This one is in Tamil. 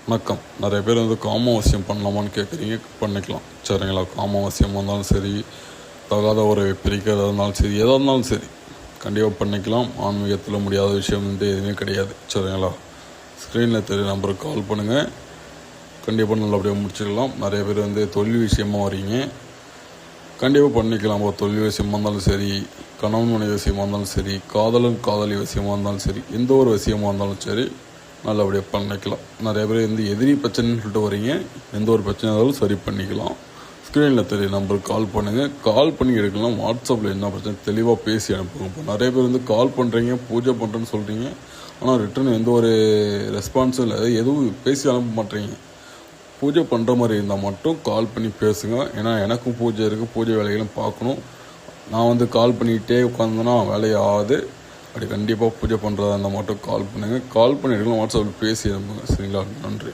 வணக்கம். நிறைய பேர் காமவசியம் பண்ணலாமான்னு கேட்குறீங்க. பண்ணிக்கலாம், சரிங்களா? காமவசியமாக இருந்தாலும் சரி, தகாத ஒரு பிரிக்கிறதா இருந்தாலும் சரி, எதாக இருந்தாலும் சரி, கண்டிப்பாக பண்ணிக்கலாம். ஆன்மீகத்தில் முடியாத விஷயம் எதுவுமே கிடையாது, சரிங்களா? ஸ்க்ரீனில் தெரிய நம்பருக்கு கால் பண்ணுங்கள். கண்டிப்பாக நல்லபடியாக முடிச்சுக்கலாம். நிறைய பேர் தொழில் விஷயமாக வரீங்க, கண்டிப்பாக பண்ணிக்கலாம். ஒரு தொழில் விஷயமாக இருந்தாலும் சரி, கணவன் மனைவி விஷயமாக இருந்தாலும் சரி, காதலி விஷயமாக இருந்தாலும் சரி, எந்த ஒரு விஷயமாக இருந்தாலும் சரி, நல்லபடியாக பண்ணிக்கலாம். நிறைய பேர் எதிரி பிரச்சனைன்னு சொல்லிட்டு வரீங்க. எந்த ஒரு பிரச்சனை இருந்தாலும் சரி பண்ணிக்கலாம். ஸ்க்ரீனில் தெரிய நம்பருக்கு கால் பண்ணுங்கள். கால் பண்ணி எடுக்கலாம். வாட்ஸ்அப்பில் என்ன பிரச்சனை தெளிவாக பேசி அனுப்புங்க. இப்போ நிறைய பேர் கால் பண்ணுறீங்க, பூஜை பண்ணுறேன்னு சொல்கிறீங்க, ஆனால் ரிட்டன் எந்த ஒரு ரெஸ்பான்ஸும் இல்லை, எதுவும் பேசி அனுப்ப மாட்டேறீங்க. பூஜை பண்ணுற மாதிரி இருந்தால் மட்டும் கால் பண்ணி பேசுங்க. ஏன்னா எனக்கும் பூஜை இருக்குது, பூஜை வேலைகளும் பார்க்கணும். நான் கால் பண்ணிக்கிட்டே உட்காந்தேன்னா வேலையாகாது. அப்படி கண்டிப்பாக பூஜை பண்ணுறதா இருந்தால் மட்டும் கால் பண்ணுங்கள். கால் பண்ணி எடுக்கலாம். வாட்ஸ்அப்பில் பேசி அனுப்புங்க, சரிங்களா? நன்றி.